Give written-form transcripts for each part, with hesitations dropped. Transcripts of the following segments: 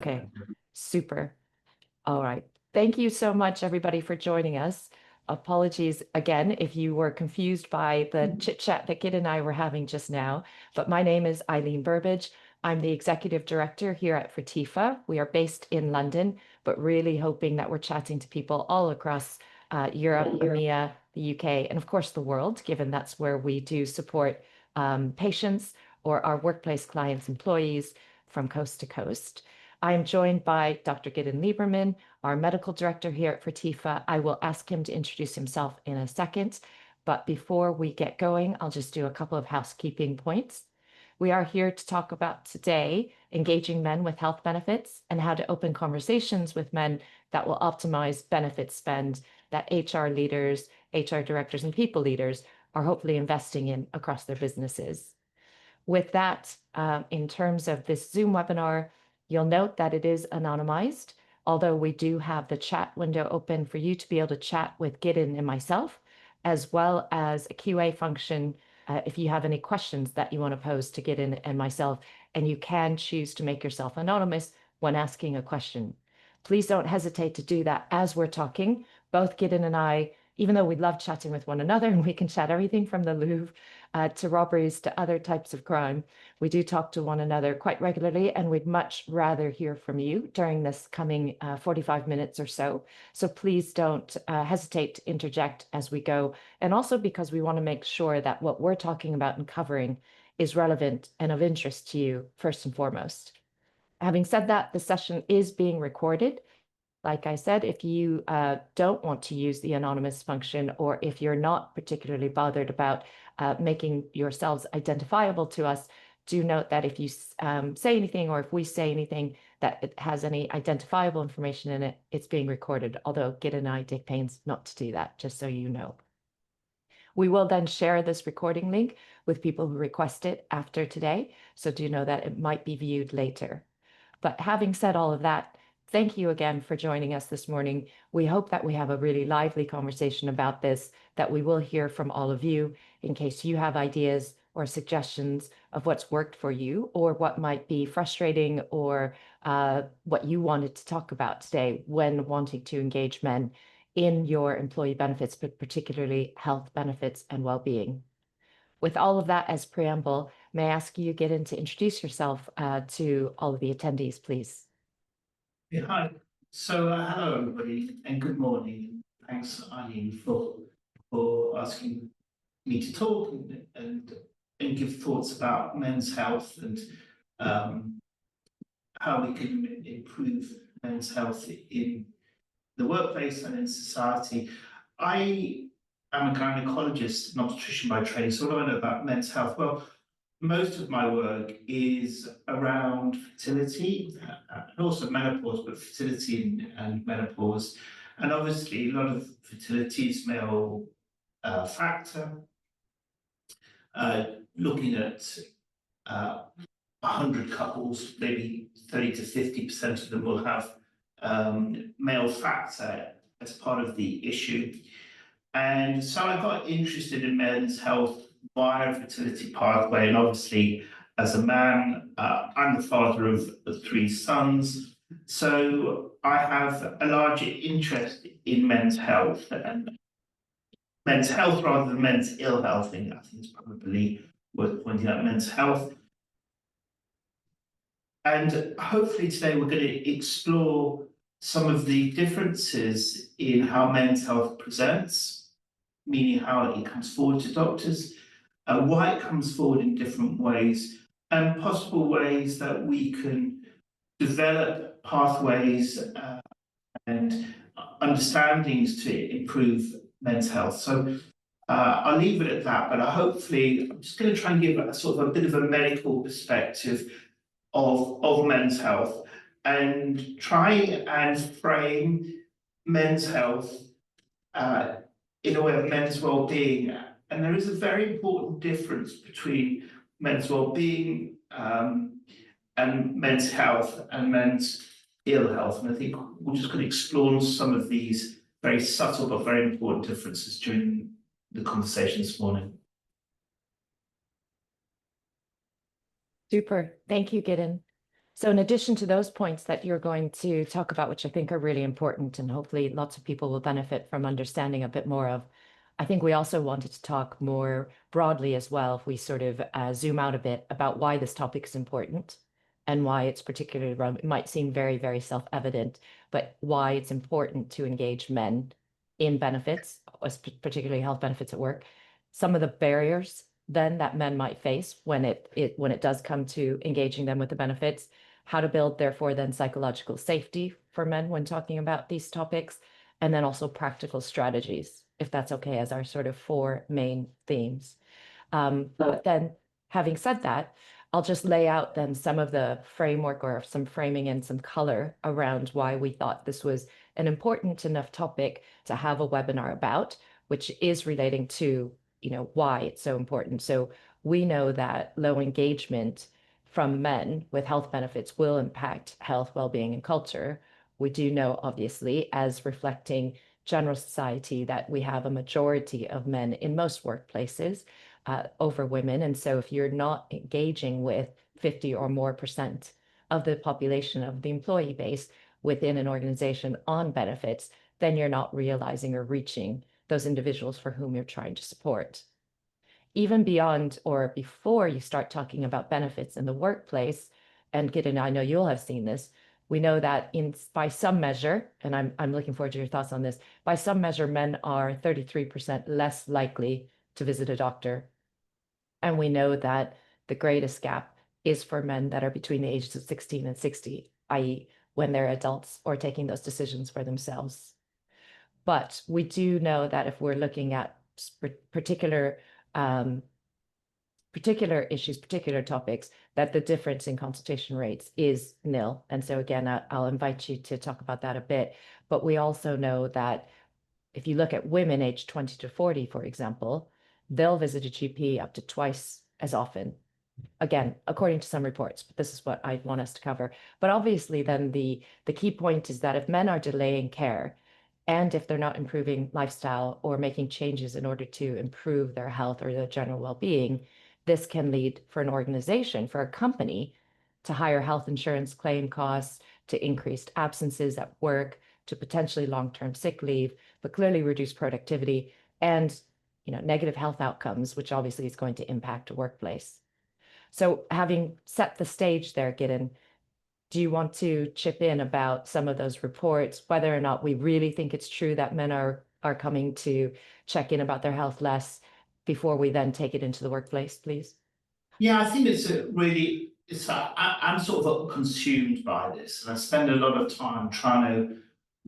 Okay, super. All right. Thank you so much, everybody, for joining us. Apologies again if you were confused by the chit chat that Gid and I were having just now, but my name is Eileen Burbage. I'm the executive director here at Fertifa. We are based in London, but really hoping that we're chatting to people all across Europe, EMEA, the UK, and of course the world, given that's where we do support patients or our workplace clients, employees from coast to coast. I am joined by Dr. Gideon Lieberman, our medical director here at Fertifa. I will ask him to introduce himself in a second, but before we get going, I'll just do a couple of housekeeping points. We are here to talk about today engaging men with health benefits and how to open conversations with men that will optimize benefit spend that HR leaders, HR directors, and people leaders are hopefully investing in across their businesses. With that, in terms of this Zoom webinar, you'll note that it is anonymized, although we do have the chat window open for you to be able to chat with Gideon and myself, as well as a QA function if you have any questions that you want to pose to Gideon and myself, and you can choose to make yourself anonymous when asking a question. Please don't hesitate to do that as we're talking. Both Gideon and I, even though we love chatting with one another and we can chat everything from the Louvre to robberies to other types of crime, we do talk to one another quite regularly, and we'd much rather hear from you during this coming 45 minutes or so. So please don't hesitate to interject as we go. And also because we want to make sure that what we're talking about and covering is relevant and of interest to you first and foremost. Having said that, the session is being recorded. Like I said, if you don't want to use the anonymous function, or if you're not particularly bothered about making yourselves identifiable to us, do note that if you say anything, or if we say anything that it has any identifiable information in it, it's being recorded, although Gid and I take pains not to do that, just so you know. We will then share this recording link with people who request it after today, so do know that it might be viewed later. But having said all of that, thank you again for joining us this morning. We hope that we have a really lively conversation about this, that we will hear from all of you in case you have ideas or suggestions of what's worked for you, or what might be frustrating, or what you wanted to talk about today when wanting to engage men in your employee benefits, but particularly health benefits and well-being. With all of that as preamble, may I ask you, Gideon, to introduce yourself to all of the attendees, please? Yeah, hi. So hello everybody and good morning. Thanks, Eileen, for asking me to talk and give thoughts about men's health and how we can improve men's health in the workplace and in society. I am a gynecologist and obstetrician by training, so what do I know about men's health? Well, most of my work is around fertility and also menopause, but fertility and menopause. And obviously, a lot of fertility is male factor, looking at 100 couples, maybe 30 to 50% of them will have male factor as part of the issue. And so I got interested in men's health via fertility pathway, and obviously as a man, I'm the father of 3 sons, so I have a larger interest in men's health, and men's health rather than men's ill health. I think it's probably worth pointing out men's health. And hopefully today we're going to explore some of the differences in how men's health presents, meaning how it comes forward to doctors, why it comes forward in different ways, and possible ways that we can develop pathways and understandings to improve men's health. So I'll leave it at that, but hopefully I'm just going to try and give a sort of a bit of a medical perspective of men's health and try and frame men's health in a way of men's well-being. And there is a very important difference between men's well-being and men's health and men's ill health. And I think we're just going to explore some of these very subtle but very important differences during the conversation this morning. Super. Thank you, Gideon. So in addition to those points that you're going to talk about, which I think are really important, and hopefully lots of people will benefit from understanding a bit more of, I think we also wanted to talk more broadly as well, if we sort of zoom out a bit about why this topic is important and why it's particularly, it might seem very, very self-evident, but why it's important to engage men in benefits, particularly health benefits at work. Some of the barriers then that men might face when it does come to engaging them with the benefits, how to build, therefore, then psychological safety for men when talking about these topics, and then also practical strategies, if that's okay, as our sort of four main themes. But then, having said that, I'll just lay out then some of the framework or some framing and some color around why we thought this was an important enough topic to have a webinar about, which is relating to, why it's so important. So we know that low engagement from men with health benefits will impact health, well-being, and culture. We do know, obviously, as reflecting general society, that we have a majority of men in most workplaces over women. And so if you're not engaging with 50 or more percent of the population of the employee base within an organization on benefits, then you're not realizing or reaching those individuals for whom you're trying to support. Even beyond or before you start talking about benefits in the workplace, and Gideon, I know you'll have seen this, we know that by some measure, and I'm looking forward to your thoughts on this, by some measure, men are 33% less likely to visit a doctor. And we know that the greatest gap is for men that are between the ages of 16 and 60, i.e., when they're adults or taking those decisions for themselves. But we do know that if we're looking at particular issues, particular topics, that the difference in consultation rates is nil. And so again, I'll invite you to talk about that a bit. But we also know that if you look at women aged 20 to 40, for example, they'll visit a GP up to twice as often. Again, according to some reports, but this is what I want us to cover. But obviously, then the key point is that if men are delaying care, and if they're not improving lifestyle or making changes in order to improve their health or their general well-being, this can lead for an organization, for a company, to higher health insurance claim costs, to increased absences at work, to potentially long-term sick leave, but clearly reduce productivity and negative health outcomes, which obviously is going to impact a workplace. So having set the stage there, Gideon, do you want to chip in about some of those reports, whether or not we really think it's true that men are coming to check in about their health less before we then take it into the workplace, please? Yeah, I think I'm sort of consumed by this, and I spend a lot of time trying to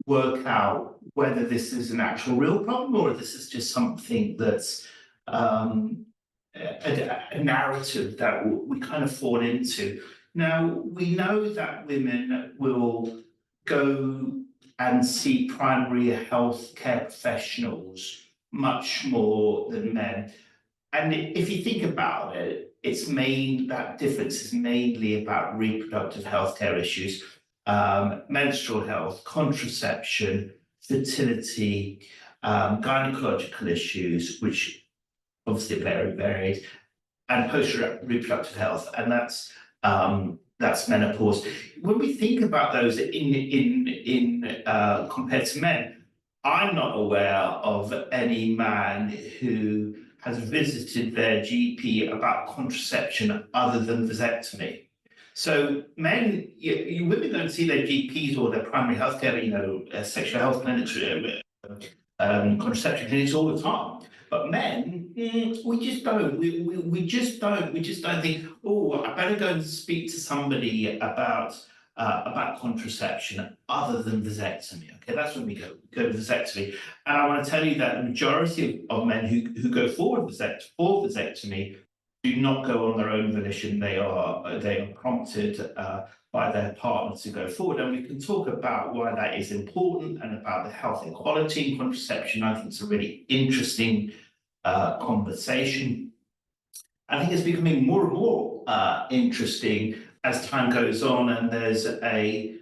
work out whether this is an actual real problem or if this is just something that's a narrative that we kind of fall into. Now, we know that women will go and see primary health care professionals much more than men. And if you think about it, that difference is mainly about reproductive healthcare issues, menstrual health, contraception, fertility, gynecological issues, which obviously are very varied, and post-reproductive health, and that's menopause. When we think about those in compared to men, I'm not aware of any man who has visited their GP about contraception other than vasectomy. So women don't see their GPs or their primary healthcare, sexual health clinics, contraception clinics all the time. But men, we just don't. We just don't. We just don't think, oh, I better go and speak to somebody about contraception other than vasectomy. Okay, that's when we go to vasectomy. And I want to tell you that the majority of men who go forward for vasectomy do not go on their own volition. They are prompted by their partner to go forward. And we can talk about why that is important and about the health equality in contraception. I think it's a really interesting conversation. I think it's becoming more and more interesting as time goes on, and there's a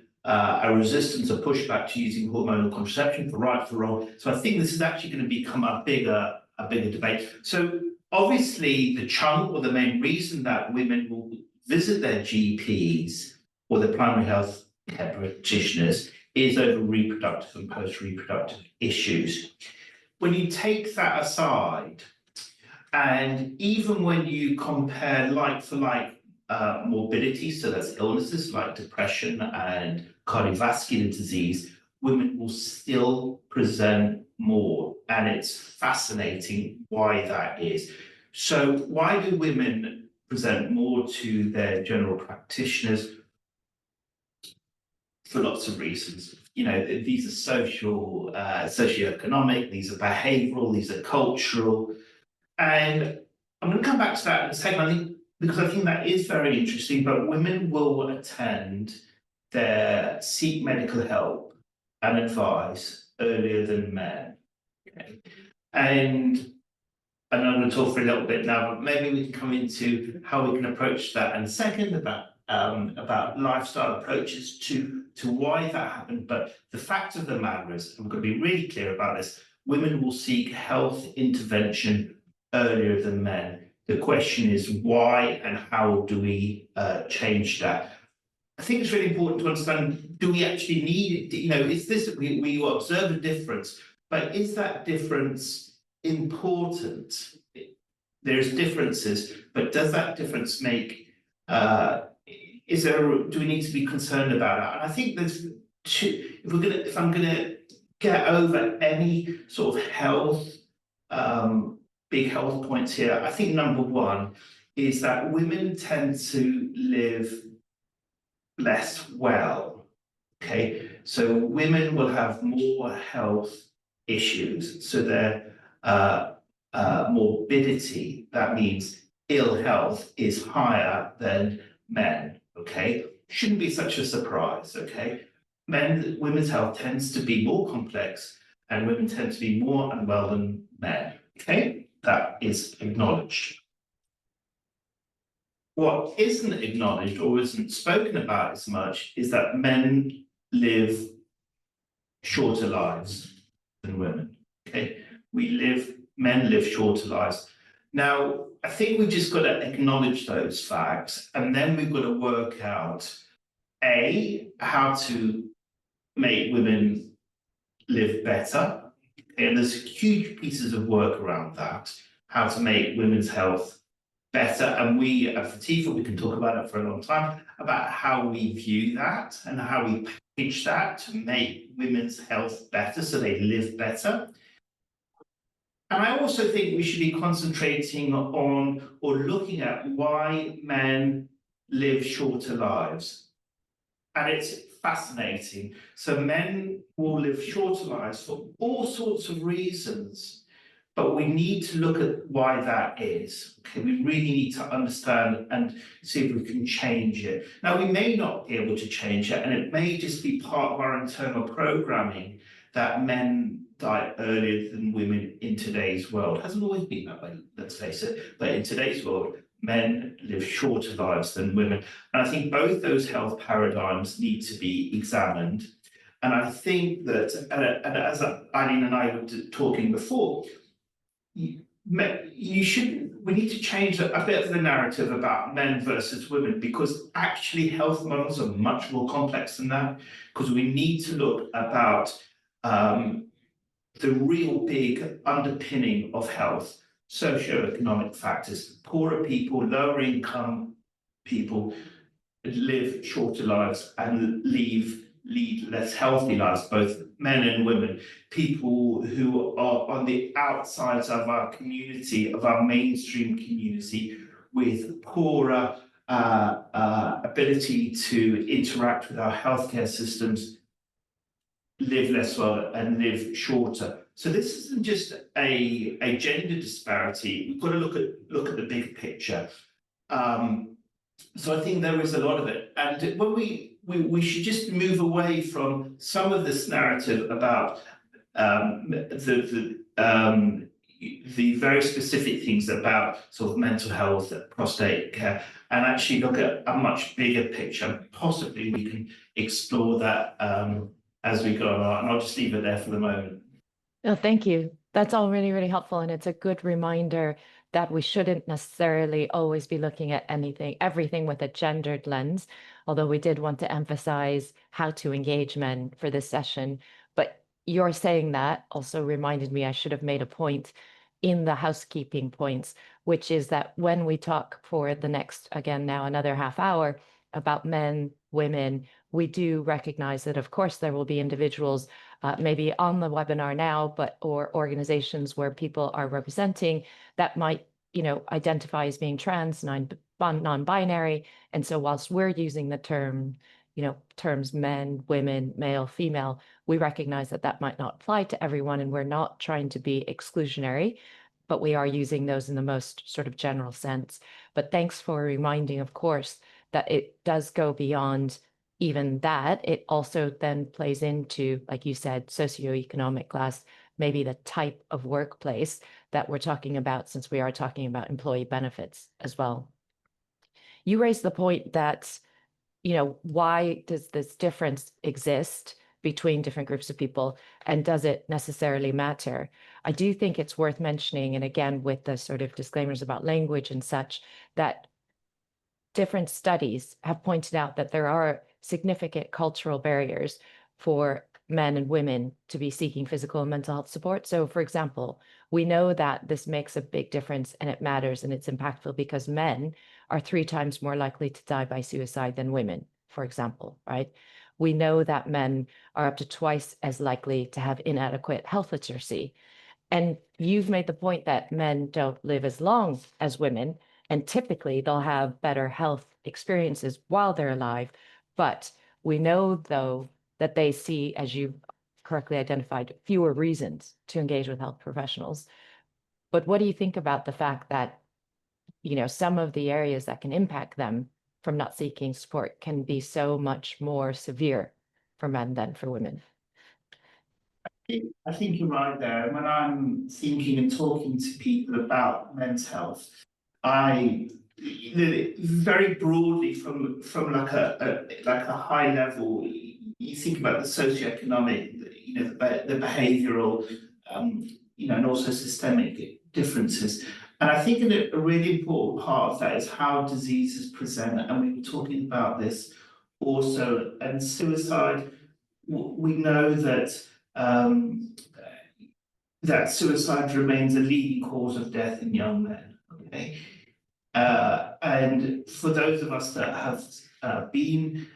resistance, a pushback to using hormonal contraception for right, for wrong. So I think this is actually going to become a bigger debate. So obviously, the chunk or the main reason that women will visit their GPs or the primary health care practitioners is over reproductive and post-reproductive issues. When you take that aside, and even when you compare like for like morbidity, so that's illnesses like depression and cardiovascular disease, women will still present more. And it's fascinating why that is. So why do women present more to their general practitioners? For lots of reasons. You know, these are social, socioeconomic, these are behavioral, these are cultural. And I'm going to come back to that in a second, I think, because I think that is very interesting, but women will attend seek medical help and advice earlier than men. Okay. And I'm going to talk for a little bit now, but maybe we can come into how we can approach that and second about lifestyle approaches to why that happened. But the fact of the matter is, I'm going to be really clear about this, women will seek health intervention earlier than men. The question is why and how do we change that? I think it's really important to understand, do we actually need it? You know, is this, we observe a difference, but is that difference important? There's differences, but does that difference make, do we need to be concerned about that? And I think there's two, if I'm gonna get over any sort of health, big health points here, I think number one is that women tend to live less well. Okay, so women will have more health issues, so their morbidity, that means ill health, is higher than men. Okay, shouldn't be such a surprise. Okay, women's health tends to be more complex, and women tend to be more unwell than men. Okay, that is acknowledged. What isn't acknowledged or isn't spoken about as much is that men live shorter lives than women. Okay, men live shorter lives. Now, I think we just got to acknowledge those facts, and then we've got to work out how to make women live better. And there's huge pieces of work around that, how to make women's health better. And we at Fatifa, we can talk about it for a long time, about how we view that and how we package that to make women's health better so they live better. And I also think we should be concentrating on or looking at why men live shorter lives. And it's fascinating. So men will live shorter lives for all sorts of reasons, but we need to look at why that is. Okay, we really need to understand and see if we can change it. Now, we may not be able to change it, and it may just be part of our internal programming that men die earlier than women in today's world. It hasn't always been that way, let's face it, but in today's world, men live shorter lives than women. And I think both those health paradigms need to be examined. And I think that, and as Eileen and I were talking before, we need to change a bit of the narrative about men versus women, because actually health models are much more complex than that, because we need to look about the real big underpinning of health, socioeconomic factors. Poorer people, lower income people live shorter lives and lead less healthy lives, both men and women. People who are on the outsides of our community, of our mainstream community, with poorer ability to interact with our healthcare systems, live less well and live shorter. So this isn't just a gender disparity. We've got to look at the big picture. So I think there is a lot of it, and when we should just move away from some of this narrative about the very specific things about sort of mental health, prostate care, and actually look at a much bigger picture. Possibly we can explore that as we go on, and I'll just leave it there for the moment. No, thank you. That's all really, really helpful. And it's a good reminder that we shouldn't necessarily always be looking at everything with a gendered lens, although we did want to emphasize how to engage men for this session. But your saying that also reminded me I should have made a point in the housekeeping points, which is that when we talk for the next, again, now another half hour about men, women, we do recognize that, of course, there will be individuals maybe on the webinar now, or organizations where people are representing that might, identify as being trans, non-binary. And so whilst we're using the terms men, women, male, female, we recognize that that might not apply to everyone, and we're not trying to be exclusionary, but we are using those in the most sort of general sense. But thanks for reminding, of course, that it does go beyond even that. It also then plays into, like you said, socioeconomic class, maybe the type of workplace that we're talking about, since we are talking about employee benefits as well. You raised the point that, why does this difference exist between different groups of people, and does it necessarily matter? I do think it's worth mentioning, and again, with the sort of disclaimers about language and such, that different studies have pointed out that there are significant cultural barriers for men and women to be seeking physical and mental health support. So, for example, we know that this makes a big difference and it matters and it's impactful because men are 3 times more likely to die by suicide than women, for example, right? We know that men are up to twice as likely to have inadequate health literacy. And you've made the point that men don't live as long as women, and typically they'll have better health experiences while they're alive. But we know, though, that they see, as you correctly identified, fewer reasons to engage with health professionals. But what do you think about the fact that, some of the areas that can impact them from not seeking support can be so much more severe for men than for women? I think you're right there. When I'm thinking and talking to people about men's health, I very broadly from like a high level, you think about the socioeconomic, the behavioural, and also systemic differences. And I think that a really important part of that is how diseases present. And we were talking about this also, and suicide. We know that um, that suicide remains a leading cause of death in young men. Okay, and for those of us that have been,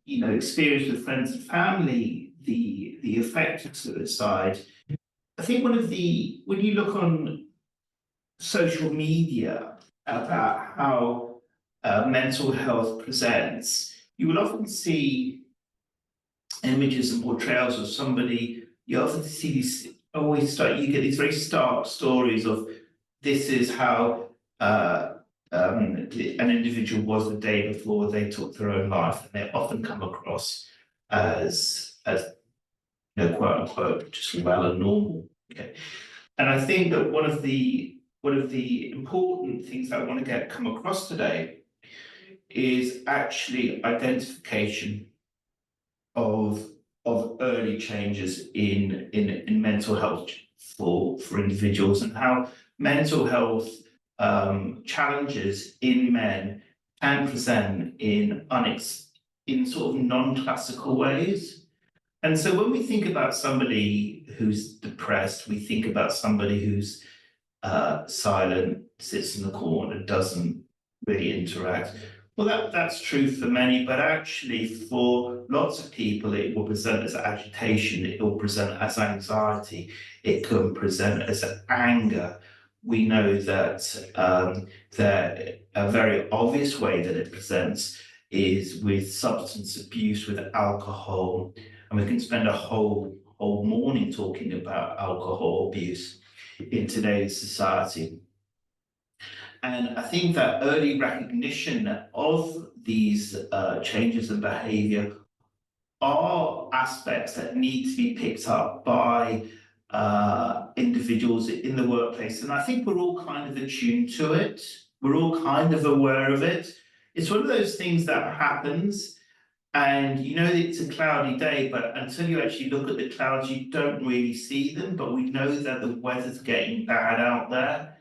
experienced with friends and family, the effect of suicide. I think when you look on social media about how mental health presents, you will often see images and portrayals of somebody. You often see these you get these very stark stories of this is how an individual was the day before they took their own life, and they often come across as quote unquote just well and normal. Okay, and I think that one of the important things that I want to come across today is actually identification of early changes in mental health for individuals, and how mental health challenges in men can present in sort of non-classical ways. And so when we think about somebody who's depressed, we think about somebody who's silent, sits in the corner, doesn't really interact. Well, that's true for many, but actually for lots of people, it will present as agitation, it will present as anxiety, it can present as anger. We know that a very obvious way that it presents is with substance abuse, with alcohol, and we can spend a whole morning talking about alcohol abuse in today's society. And I think that early recognition of these changes in behaviour are aspects that need to be picked up by individuals in the workplace. And I think we're all kind of attuned to it. We're all kind of aware of it. It's one of those things that happens, and it's a cloudy day, but until you actually look at the clouds, you don't really see them. But we know that the weather's getting bad out there.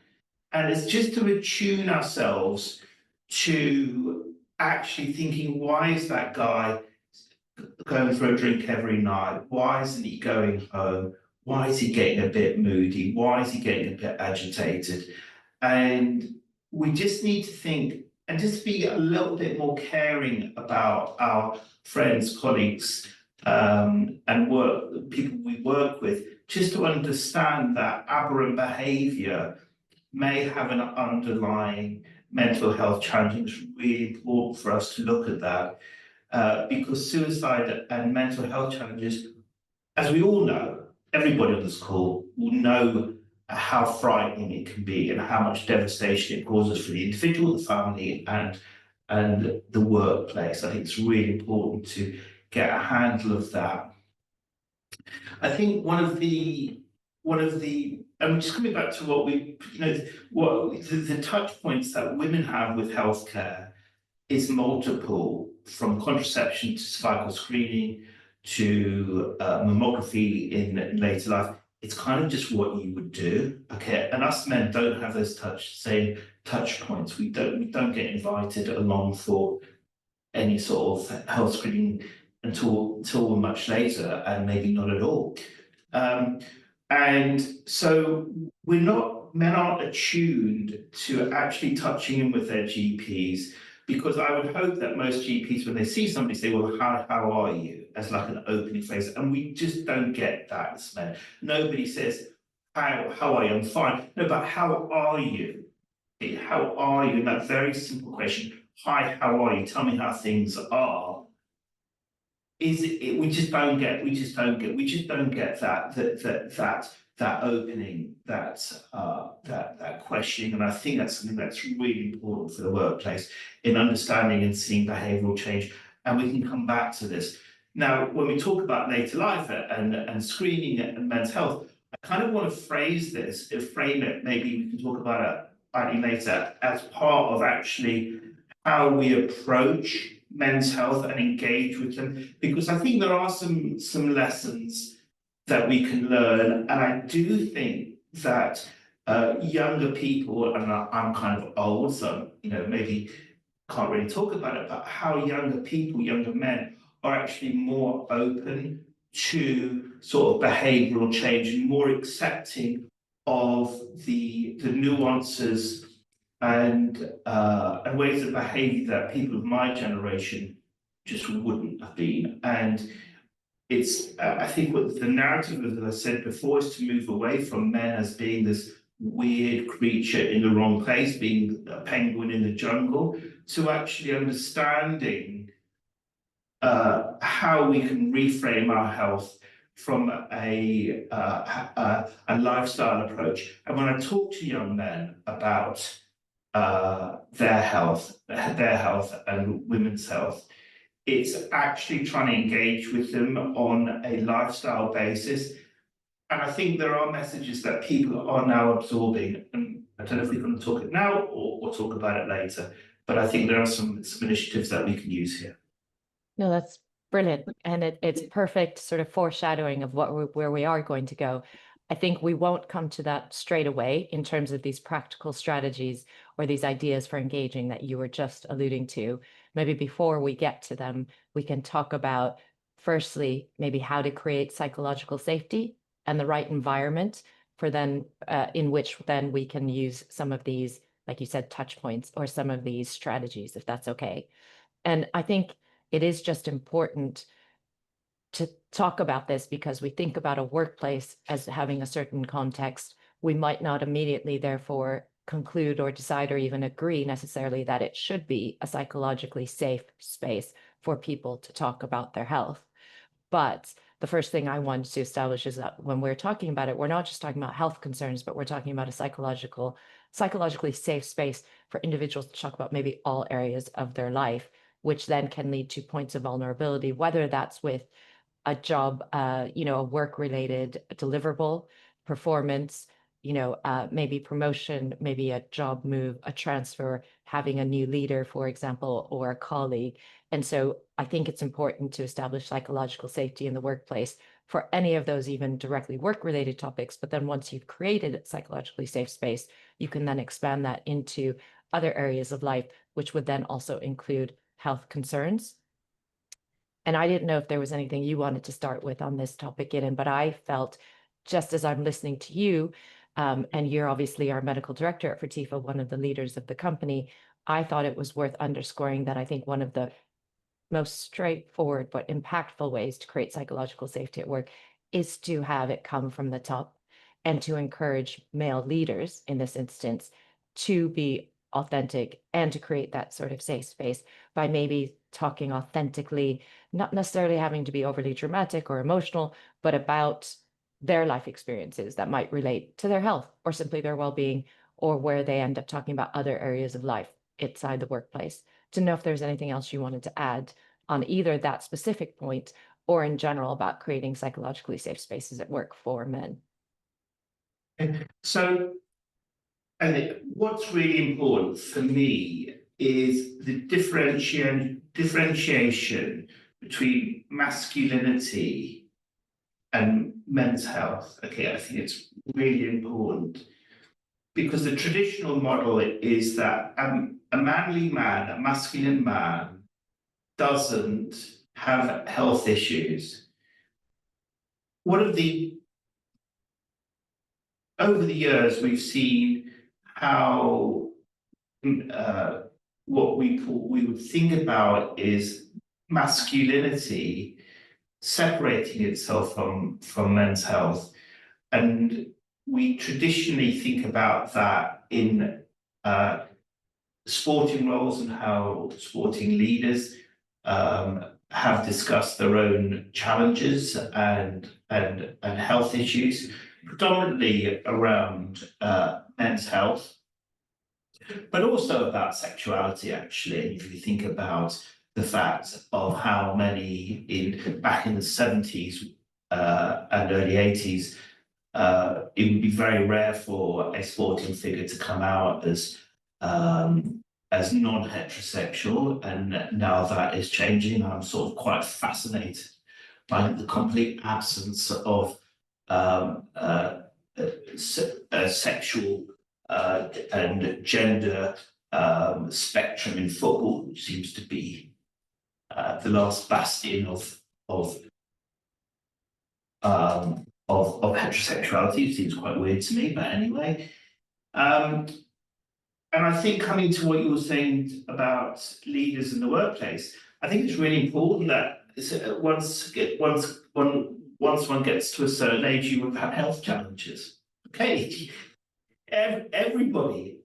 And it's just to attune ourselves to actually thinking, why is that guy going for a drink every night? Why isn't he going home? Why is he getting a bit moody? Why is he getting a bit agitated? And we just need to think and just be a little bit more caring about our friends, colleagues, and people we work with, just to understand that aberrant behaviour may have an underlying mental health challenge. It's really important for us to look at that, because suicide and mental health challenges, as we all know, everybody on this call will know how frightening it can be and how much devastation it causes for the individual, the family, and the workplace. I think it's really important to get a handle of that. I think and just coming back to what the touch points that women have with healthcare is multiple, from contraception to cervical screening to mammography in later life. It's kind of just what you would do, okay? And us men don't have those same touch points. We don't get invited along for any sort of health screening until much later, and maybe not at all. Um, and so men aren't attuned to actually touching in with their GPs, because I would hope that most GPs, when they see somebody, say, well, how are you? As like an opening phrase. And we just don't get that as men. Nobody says, how are you? I'm fine. No, but how are you? How are you? And that very simple question, hi, how are you? Tell me how things are. We just don't get that opening, that questioning. And I think that's something that's really important for the workplace, in understanding and seeing behavioural change. And we can come back to this. Now, when we talk about later life and screening and men's health, I kind of want to frame it, maybe we can talk about it slightly later, as part of actually how we approach men's health and engage with them, because I think there are some lessons that we can learn. And I do think that younger people, and I'm kind of old, so maybe can't really talk about it, but how younger men are actually more open to sort of behavioural change and more accepting of the nuances and ways of behaviour that people of my generation just wouldn't have been. And I think what the narrative, as I said before, is to move away from men as being this weird creature in the wrong place, being a penguin in the jungle, to actually understanding how we can reframe our health from a lifestyle approach. And when I talk to young men about their health and women's health, it's actually trying to engage with them on a lifestyle basis. And I think there are messages that people are now absorbing. And I don't know if we're going to talk it now or talk about it later, but I think there are some initiatives that we can use here. No, that's brilliant. And it's perfect sort of foreshadowing of where we are going to go. I think we won't come to that straight away in terms of these practical strategies or these ideas for engaging that you were just alluding to. Maybe before we get to them, we can talk about, firstly, maybe how to create psychological safety and the right environment for then in which then we can use some of these, like you said, touch points or some of these strategies, if that's okay. And I think it is just important to talk about this because we think about a workplace as having a certain context. We might not immediately, therefore, conclude or decide or even agree necessarily that it should be a psychologically safe space for people to talk about their health. But the first thing I wanted to establish is that when we're talking about it, we're not just talking about health concerns, but we're talking about a psychologically safe space for individuals to talk about maybe all areas of their life, which then can lead to points of vulnerability, whether that's with a job, a work-related deliverable, performance, maybe promotion, maybe a job move, a transfer, having a new leader, for example, or a colleague. And so I think it's important to establish psychological safety in the workplace for any of those even directly work-related topics. But then once you've created a psychologically safe space, you can then expand that into other areas of life, which would then also include health concerns. And I didn't know if there was anything you wanted to start with on this topic, Gideon, but I felt, just as I'm listening to you, and you're obviously our medical director at Fertifa, one of the leaders of the company, I thought it was worth underscoring that I think one of the most straightforward but impactful ways to create psychological safety at work is to have it come from the top and to encourage male leaders in this instance to be authentic and to create that sort of safe space by maybe talking authentically, not necessarily having to be overly dramatic or emotional, but about their life experiences that might relate to their health or simply their well-being, or where they end up talking about other areas of life outside the workplace. To know if there's anything else you wanted to add on either that specific point or in general about creating psychologically safe spaces at work for men. So I think what's really important for me is the differentiation between masculinity and men's health. Okay, I think it's really important because the traditional model is that a manly man, a masculine man, doesn't have health issues. Over the years, we've seen how what we would think about is masculinity separating itself from men's health, and we traditionally think about that in sporting roles and how sporting leaders have discussed their own challenges and health issues, predominantly around men's health, but also about sexuality, actually. If you think about the fact of how many back in the 70s and early 80s, it would be very rare for a sporting figure to come out as non-heterosexual, and now that is changing. I'm sort of quite fascinated by the complete absence of sexual and gender spectrum in football, which seems to be the last bastion of heterosexuality. It seems quite weird to me, but anyway. And I think coming to what you were saying about leaders in the workplace, I think it's really important that once one gets to a certain age, you will have health challenges. Okay, everybody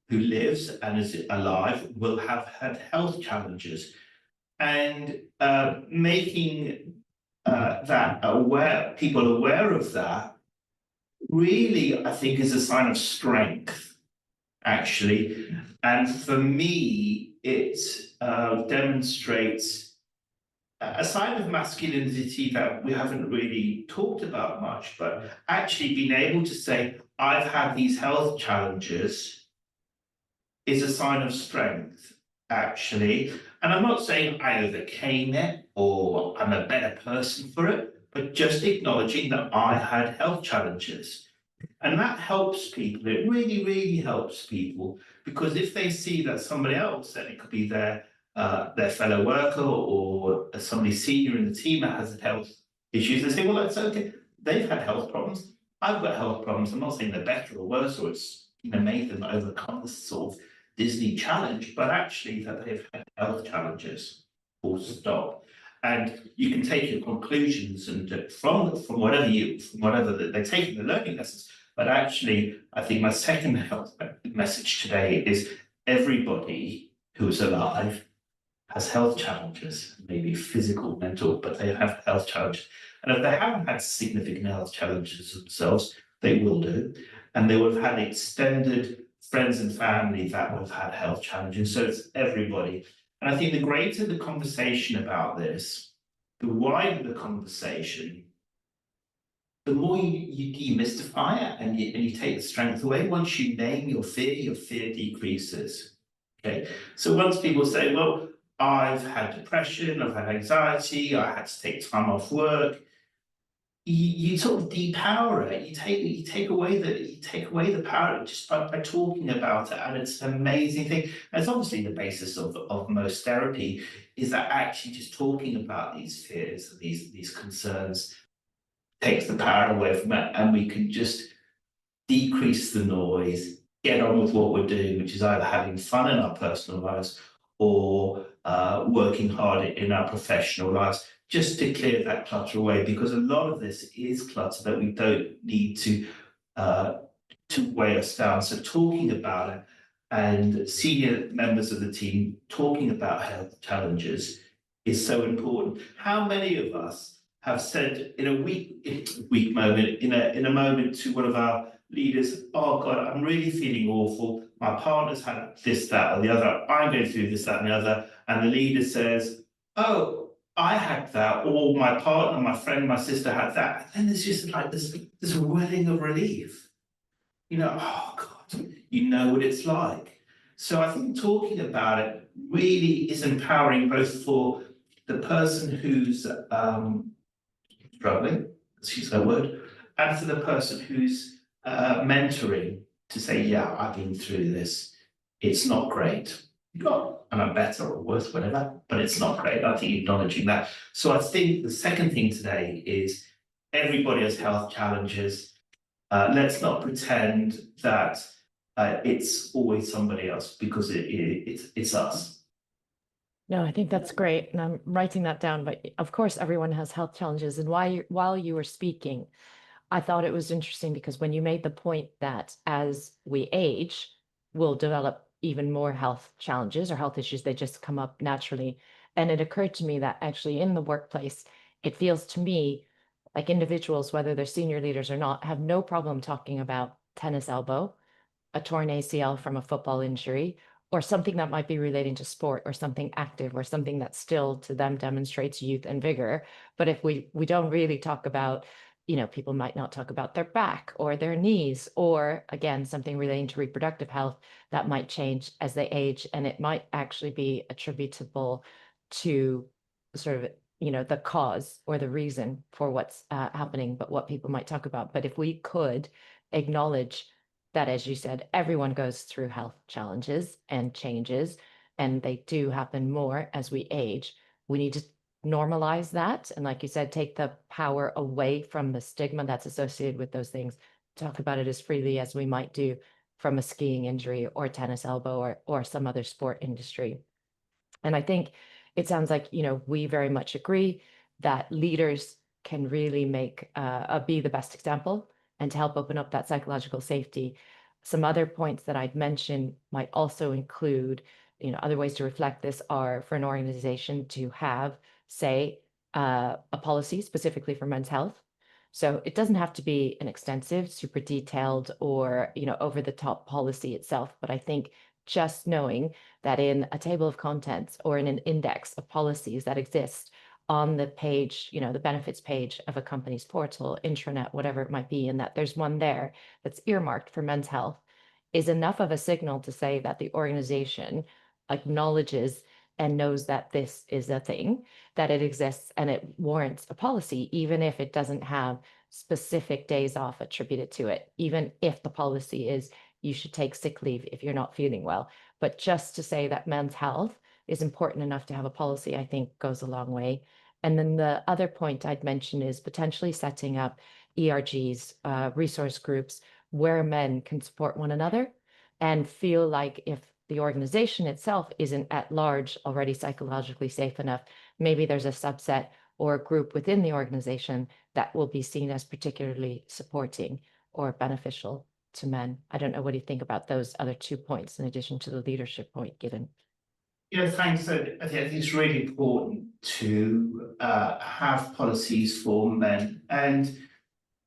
who lives and is alive will have had health challenges, and making people aware of that, really, I think, is a sign of strength, actually. And for me, it demonstrates a sign of masculinity that we haven't really talked about much, but actually being able to say, I've had these health challenges is a sign of strength, actually. And I'm not saying I overcame it or I'm a better person for it, but just acknowledging that I had health challenges. And that helps people. It really, really helps people, because if they see that somebody else, and it could be their fellow worker or somebody senior in the team that has health issues, they say, well, it's okay. They've had health problems. I've got health problems. I'm not saying they're better or worse, or it's made them overcome this sort of Disney challenge, but actually that they've had health challenges. Full stop. And you can take your conclusions and from whatever they're taking the learning lessons. But actually, I think my second health message today is everybody who's alive has health challenges, maybe physical, mental, but they have health challenges. And if they haven't had significant health challenges themselves, they will do. And they will have had extended friends and family that will have had health challenges. So it's everybody. And I think the greater the conversation about this, the wider the conversation, the more you demystify it and you take the strength away. Once you name your fear decreases. Okay. So once people say, well, I've had depression, I've had anxiety, I had to take time off work. You sort of depower it. You take away the power just by talking about it, and it's an amazing thing. And it's obviously the basis of most therapy is that actually just talking about these fears, these concerns, takes the power away from it, and we can just decrease the noise, get on with what we're doing, which is either having fun in our personal lives or working hard in our professional lives, just to clear that clutter away. Because a lot of this is clutter that we don't need uh, to weigh us down. So talking about it and senior members of the team talking about health challenges is so important. How many of us have said in a weak moment, in a moment to one of our leaders, oh God, I'm really feeling awful. My partner's had this, that, or the other. I'm going through this, that, and the other. And the leader says, oh, I had that, or my partner, my friend, my sister had that. And then there's just like this welling of relief. Oh God, you know what it's like. So I think talking about it really is empowering both for the person who's struggling, let's use that word, and for the person who's mentoring to say, yeah, I've been through this. It's not great. Not, and I'm better or worse, whatever, but it's not great. I think acknowledging that. So I think the second thing today is everybody has health challenges. Let's not pretend that it's always somebody else because it's us. No, I think that's great. And I'm writing that down. But of course, everyone has health challenges. And while you were speaking, I thought it was interesting because when you made the point that as we age, we'll develop even more health challenges or health issues, they just come up naturally. And it occurred to me that actually in the workplace, it feels to me like individuals, whether they're senior leaders or not, have no problem talking about tennis elbow, a torn ACL from a football injury, or something that might be relating to sport or something active or something that still to them demonstrates youth and vigor. But if we don't really talk about, people might not talk about their back or their knees, or again, something relating to reproductive health that might change as they age. And it might actually be attributable to sort of, the cause or the reason for what's happening, but what people might talk about. But if we could acknowledge that, as you said, everyone goes through health challenges and changes, and they do happen more as we age. We need to normalize that. And like you said, take the power away from the stigma that's associated with those things. Talk about it as freely as we might do from a skiing injury or tennis elbow or some other sport industry. And I think it sounds like, we very much agree that leaders can really be the best example and to help open up that psychological safety. Some other points that I'd mention might also include, other ways to reflect this are for an organization to have, say, a policy specifically for men's health. So it doesn't have to be an extensive, super detailed or, over the top policy itself. But I think just knowing that in a table of contents or in an index of policies that exist on the page, the benefits page of a company's portal, intranet, whatever it might be, and that there's one there that's earmarked for men's health is enough of a signal to say that the organization acknowledges and knows that this is a thing, that it exists and it warrants a policy, even if it doesn't have specific days off attributed to it, even if the policy is you should take sick leave if you're not feeling well. But just to say that men's health is important enough to have a policy, I think goes a long way. And then the other point I'd mention is potentially setting up ERGs, resource groups, where men can support one another and feel like if the organization itself isn't at large already psychologically safe enough, maybe there's a subset or a group within the organization that will be seen as particularly supporting or beneficial to men. I don't know, what do you think about those other 2 points in addition to the leadership point given? Yeah, thanks. I think it's really important to have policies for men. And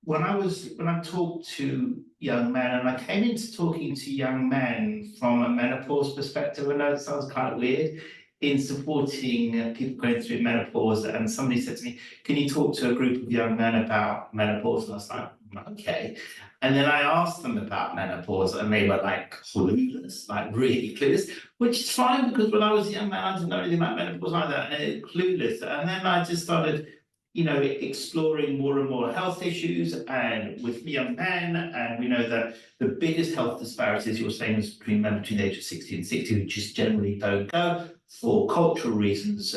when I talked to young men, and I came into talking to young men from a menopause perspective, I know it sounds kind of weird, in supporting people going through menopause, and somebody said to me, can you talk to a group of young men about menopause? And I was like, Okay. And then I asked them about menopause and they were like clueless, like really clueless, which is fine because when I was a young man, I didn't know anything about menopause either, and clueless. And then I just started, exploring more and more health issues and with young men. And we know that the biggest health disparities you're saying is between men between the age of 60 and 60, who just generally don't go for cultural reasons,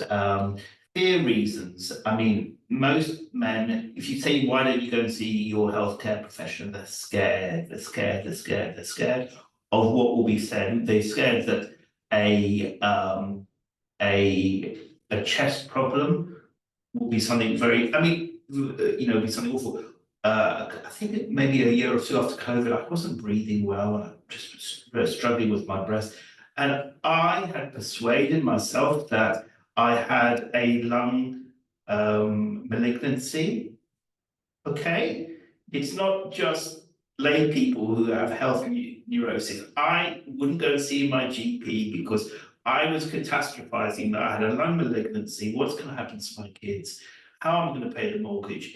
fear reasons. I mean, most men, if you say, why don't you go and see your healthcare professional, they're scared, they're scared of what will be said. They're scared that a a chest problem will be something very, I mean, be something awful. I think maybe a year or two after COVID, I wasn't breathing well, and I just was struggling with my breath. And I had persuaded myself that I had a lung malignancy. Okay, it's not just lay people who have health neurosis. I wouldn't go and see my GP because I was catastrophizing that I had a lung malignancy. What's going to happen to my kids? How am I going to pay the mortgage?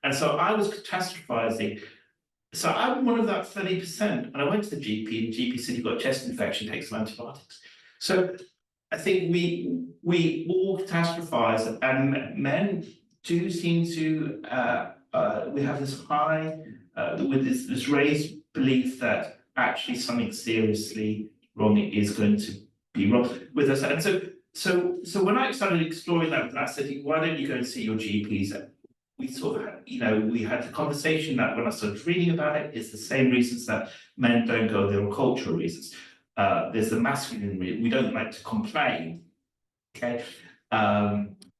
And so I was catastrophizing. So I'm one of that 30%. And I went to the GP, and the GP said, you've got a chest infection, take some antibiotics. So I think we all catastrophize, and men do seem to we have this high with this raised belief that actually something seriously wrong is going to be wrong with us. And so when I started exploring that, I said, why don't you go and see your GPs? We sort of had, we had the conversation that when I started reading about it, it's the same reasons that men don't go, there are cultural reasons. There's the masculine reason, we don't like to complain, okay?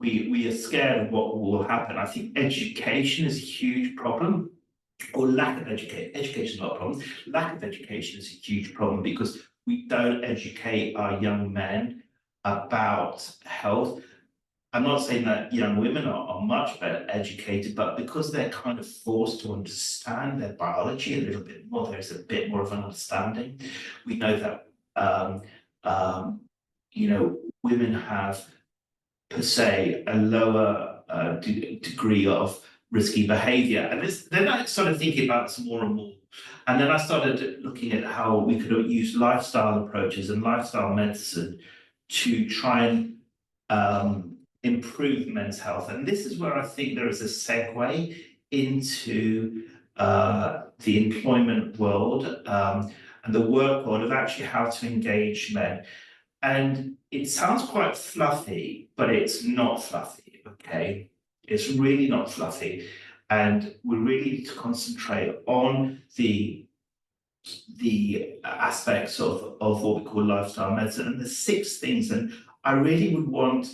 We are scared of what will happen. I think education is a huge problem, or lack of education. Education is not a problem. Lack of education is a huge problem because we don't educate our young men about health. I'm not saying that young women are much better educated, but because they're kind of forced to understand their biology a little bit more, there's a bit more of an understanding. We know that um, um, women have per se a lower degree of risky behavior. And then I started thinking about this more and more. And then I started looking at how we could use lifestyle approaches and lifestyle medicine to try and improve men's health. And this is where I think there is a segue into the employment world and the work world of actually how to engage men. And it sounds quite fluffy, but it's not fluffy, okay? It's really not fluffy. And we really need to concentrate on the aspects of what we call lifestyle medicine. And there's 6 things, and I really would want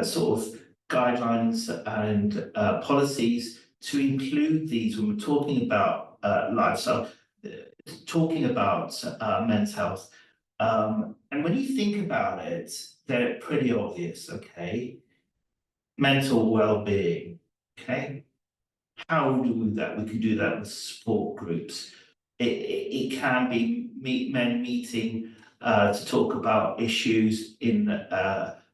sort of guidelines and policies to include these when we're talking about lifestyle, talking about men's health. And when you think about it, they're pretty obvious, okay? Mental well-being, okay? How do we do that? We can do that with support groups. It can be men meeting to talk about issues in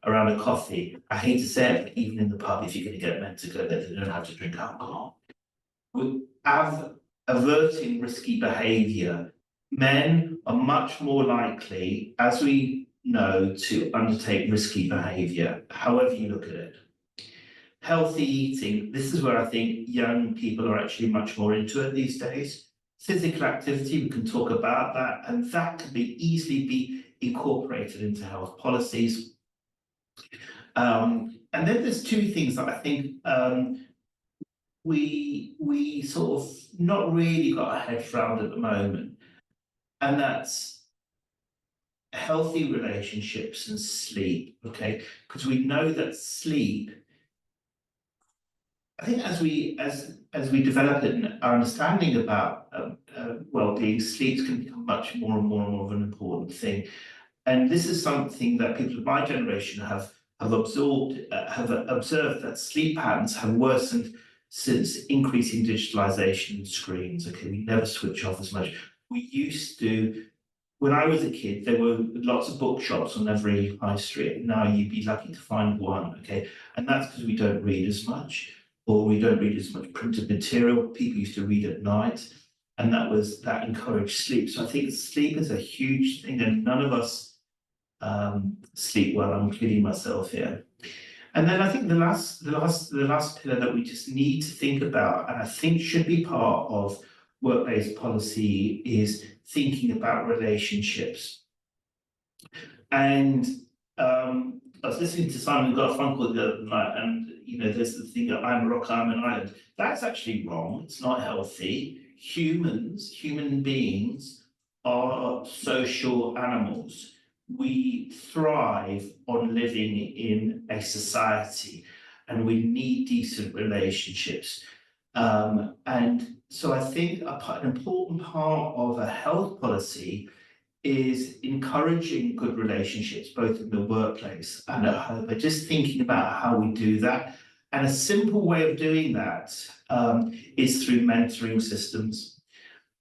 around a coffee. I hate to say it, but even in the pub, if you're going to get men to go there, they don't have to drink alcohol. With averting risky behaviour, men are much more likely, as we know, to undertake risky behaviour, however you look at it. Healthy eating, this is where I think young people are actually much more into it these days. Physical activity, we can talk about that, and that can easily be incorporated into health policies. And then there's 2 things that I think we sort of not really got our heads around at the moment, and that's healthy relationships and sleep, okay? Because we know that sleep, I think as we develop our understanding about well-being, sleep can become much more and more and more of an important thing. And this is something that people of my generation have observed that sleep patterns have worsened since increasing digitalization and screens. Okay, we never switch off as much. We used to, when I was a kid, there were lots of bookshops on every high street. Now you'd be lucky to find one, okay? And that's because we don't read as much. or we don't read as much printed material. People used to read at night, and that encouraged sleep. So I think sleep is a huge thing, and none of us sleep well. I'm including myself here. And then I think the last pillar that we just need to think about, and I think should be part of workplace policy, is thinking about relationships. And I was listening to Simon, who got a phone call the other night, and there's the thing that I'm a rock, I'm an island. That's actually wrong. It's not healthy. Human beings are social animals. We thrive on living in a society, and we need decent relationships. And so I think an important part of a health policy is encouraging good relationships, both in the workplace and at home, but just thinking about how we do that. And a simple way of doing that is through mentoring systems,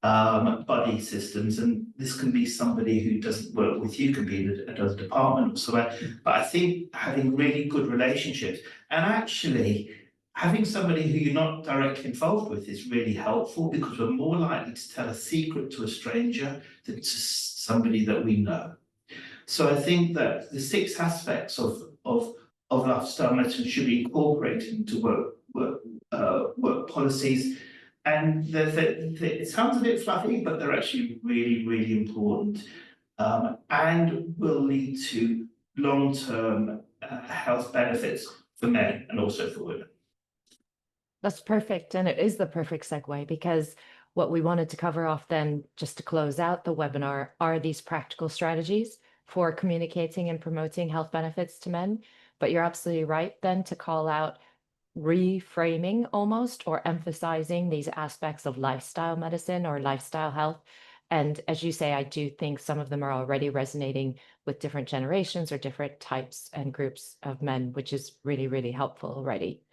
buddy systems, and this can be somebody who doesn't work with you, can be in another department or somewhere. But I think having really good relationships, and actually having somebody who you're not directly involved with, is really helpful, because we're more likely to tell a secret to a stranger than to somebody that we know. So I think that the 6 aspects of lifestyle medicine should be incorporated into work policies. And it sounds a bit fluffy, but they're actually really, really important, and will lead to long-term health benefits for men and also for women. That's perfect. And it is the perfect segue, because what we wanted to cover off then, just to close out the webinar, are these practical strategies for communicating and promoting health benefits to men. But you're absolutely right then to call out reframing almost, or emphasizing these aspects of lifestyle medicine or lifestyle health. And as you say, I do think some of them are already resonating with different generations or different types and groups of men, which is really, really helpful already.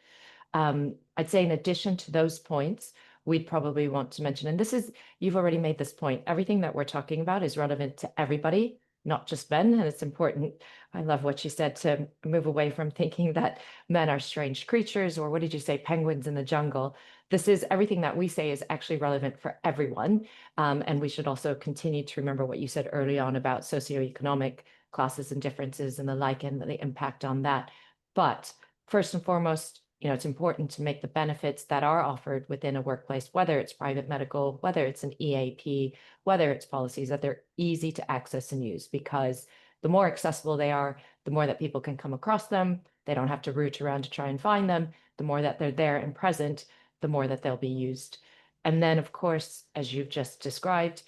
I'd say in addition to those points, we'd probably want to mention, and this is, you've already made this point, everything that we're talking about is relevant to everybody, not just men. And it's important, I love what you said, to move away from thinking that men are strange creatures, or what did you say, penguins in the jungle. This is, everything that we say is actually relevant for everyone. And we should also continue to remember what you said early on about socioeconomic classes and differences and the like, and the impact on that. But first and foremost, it's important to make the benefits that are offered within a workplace, whether it's private medical, whether it's an EAP, whether it's policies, that they're easy to access and use, because the more accessible they are, the more that people can come across them. They don't have to root around to try and find them. The more that they're there and present, the more that they'll be used. And then, of course, as you've just described,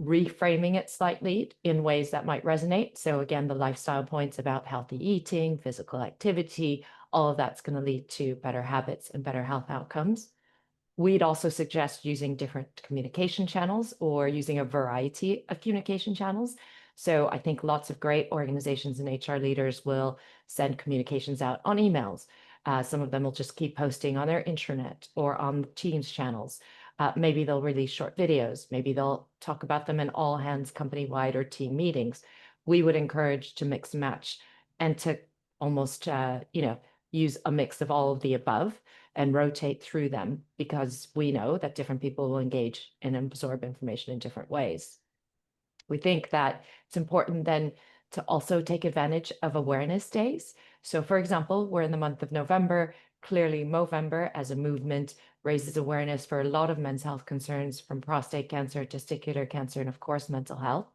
reframing it slightly in ways that might resonate. So again, the lifestyle points about healthy eating, physical activity, all of that's going to lead to better habits and better health outcomes. We'd also suggest using different communication channels, or using a variety of communication channels. So I think lots of great organizations and HR leaders will send communications out on emails. Some of them will just keep posting on their intranet or on Teams channels. Maybe they'll release short videos. Maybe they'll talk about them in all hands company-wide or team meetings. We would encourage to mix and match, and to almost, use a mix of all of the above and rotate through them, because we know that different people will engage and absorb information in different ways. We think that it's important then to also take advantage of awareness days. So for example, we're in the month of November. Clearly, Movember as a movement raises awareness for a lot of men's health concerns, from prostate cancer, testicular cancer, and of course, mental health.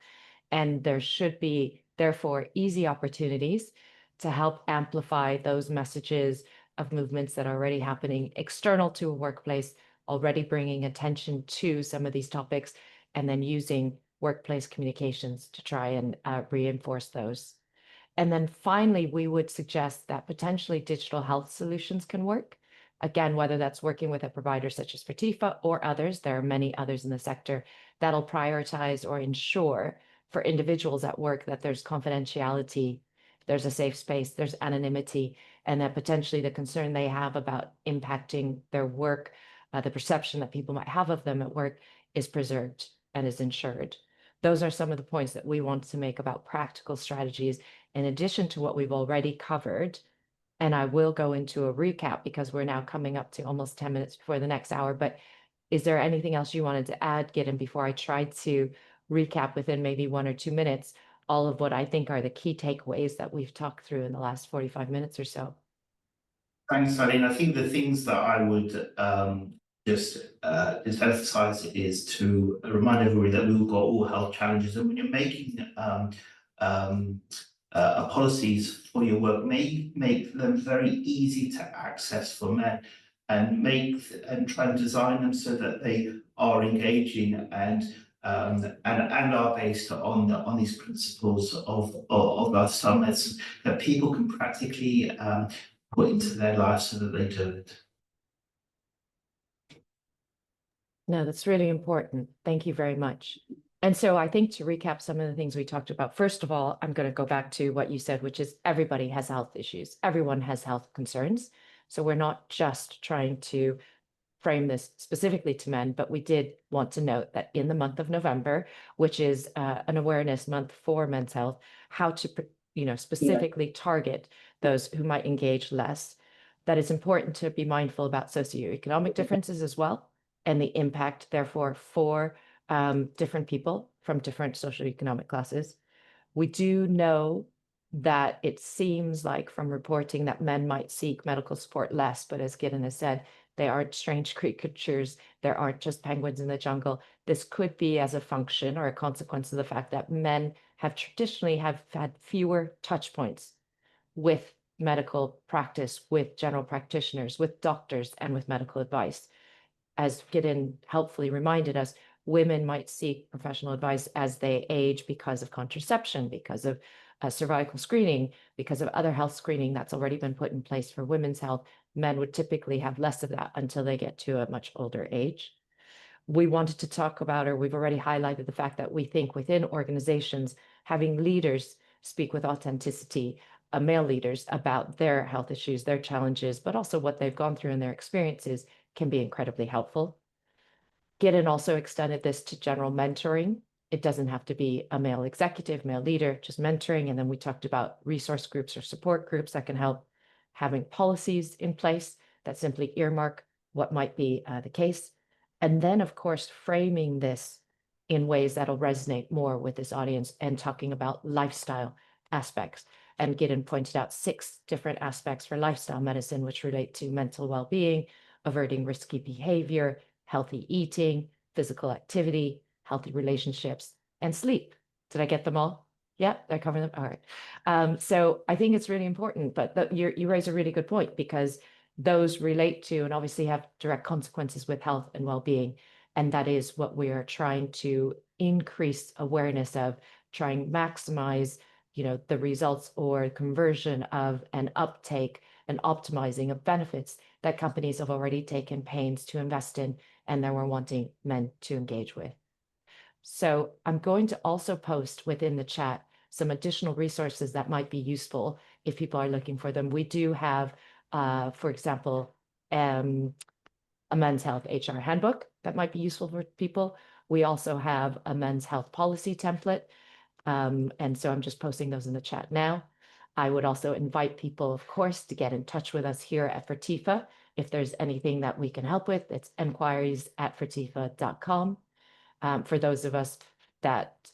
And there should be, therefore, easy opportunities to help amplify those messages of movements that are already happening external to a workplace, already bringing attention to some of these topics, and then using workplace communications to try and reinforce those. And then finally, we would suggest that potentially digital health solutions can work. Again, whether that's working with a provider such as Fertifa or others, there are many others in the sector, that'll prioritize or ensure for individuals at work that there's confidentiality, there's a safe space, there's anonymity, and that potentially the concern they have about impacting their work, the perception that people might have of them at work, is preserved and is ensured. Those are some of the points that we want to make about practical strategies, in addition to what we've already covered, And I will go into a recap because we're now coming up to almost 10 minutes before the next hour. But is there anything else you wanted to add, Gideon, before I try to recap within maybe 1 or 2 minutes all of what I think are the key takeaways that we've talked through in the last 45 minutes or so? Thanks, Eileen. I think the things that I would just emphasize is to remind everybody that we've got all health challenges, and when you're making um, policies for your work, make them very easy to access for men, and try and design them so that they are engaging and are based on these principles of lifestyle medicine that people can practically put into their lives so that they do it. No, that's really important. Thank you very much. And so I think to recap some of the things we talked about, first of all, I'm going to go back to what you said, which is everybody has health issues. Everyone has health concerns. So we're not just trying to frame this specifically to men, but we did want to note that in the month of November, which is an awareness month for men's health, how to specifically target those who might engage less, that it's important to be mindful about socioeconomic differences as well, and the impact, therefore, for different people from different socioeconomic classes. We do know that it seems like from reporting that men might seek medical support less, but as Gideon has said, they aren't strange creatures. There aren't just penguins in the jungle. This could be as a function or a consequence of the fact that men have traditionally have had fewer touch points with medical practice, with general practitioners, with doctors, and with medical advice. As Gideon helpfully reminded us, women might seek professional advice as they age because of contraception, because of cervical screening, because of other health screening that's already been put in place for women's health. Men would typically have less of that until they get to a much older age. We wanted to talk about, or we've already highlighted the fact that we think within organizations, having leaders speak with authenticity, male leaders, about their health issues, their challenges, but also what they've gone through and their experiences can be incredibly helpful. Gideon also extended this to general mentoring. It doesn't have to be a male executive, male leader, just mentoring. And then we talked about resource groups or support groups that can help, having policies in place that simply earmark what might be the case. And then, of course, framing this in ways that'll resonate more with this audience and talking about lifestyle aspects. And Gideon pointed out 6 different aspects for lifestyle medicine, which relate to mental well-being, averting risky behavior, healthy eating, physical activity, healthy relationships, and sleep. Did I get them all? Yeah, they're covering them. All right. So I think it's really important, but you raise a really good point, because those relate to and obviously have direct consequences with health and well-being. And that is what we are trying to increase awareness of, trying to maximize, the results or conversion of an uptake and optimizing of benefits that companies have already taken pains to invest in and that we're wanting men to engage with. So I'm going to also post within the chat some additional resources that might be useful if people are looking for them. We do have, for example, a men's health HR handbook that might be useful for people. We also have a men's health policy template. And so I'm just posting those in the chat now. I would also invite people, of course, to get in touch with us here at Fertifa. If there's anything that we can help with, it's enquiries@fertifa.com. For those of us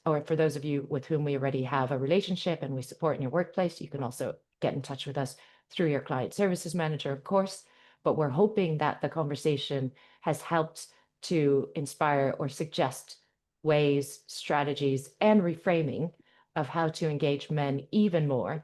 or for those of you with whom we already have a relationship and we support in your workplace, you can also get in touch with us through your client services manager, of course. But we're hoping that the conversation has helped to inspire or suggest ways, strategies, and reframing of how to engage men even more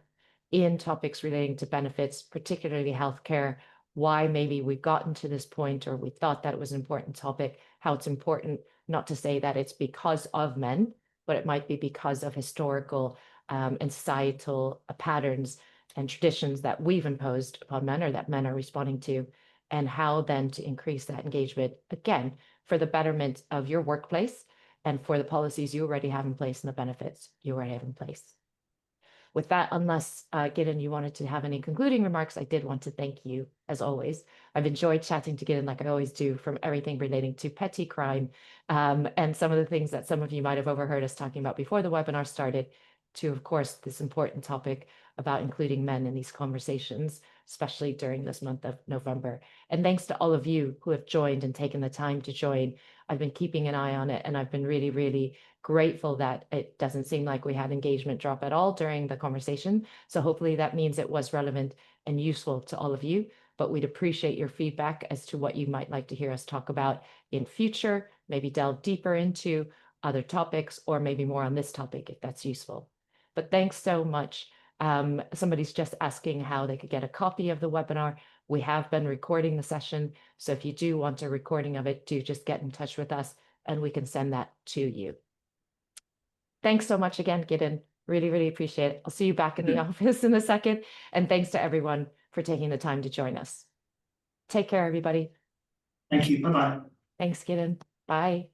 in topics relating to benefits, particularly healthcare, why maybe we've gotten to this point, or we thought that it was an important topic, how it's important, not to say that it's because of men, but it might be because of historical and societal patterns and traditions that we've imposed upon men or that men are responding to, and how then to increase that engagement, again, for the betterment of your workplace and for the policies you already have in place and the benefits you already have in place. With that, unless Gideon, you wanted to have any concluding remarks, I did want to thank you, as always. I've enjoyed chatting to Gideon like I always do, from everything relating to petty crime and some of the things that some of you might have overheard us talking about before the webinar started, to, of course, this important topic about including men in these conversations especially during this month of November. And thanks to all of you who have joined and taken the time to join. I've been keeping an eye on it, and I've been really, really grateful that it doesn't seem like we had engagement drop at all during the conversation. So hopefully that means it was relevant and useful to all of you. But we'd appreciate your feedback as to what you might like to hear us talk about in future, maybe delve deeper into other topics, or maybe more on this topic if that's useful. But thanks so much. Somebody's just asking how they could get a copy of the webinar. We have been recording the session, so if you do want a recording of it, do just get in touch with us and we can send that to you. Thanks so much again, Gideon. Really, really appreciate it. I'll see you back in the office in a second. And thanks to everyone for taking the time to join us. Take care, everybody. Thank you. Bye-bye. Thanks, Gideon. Bye.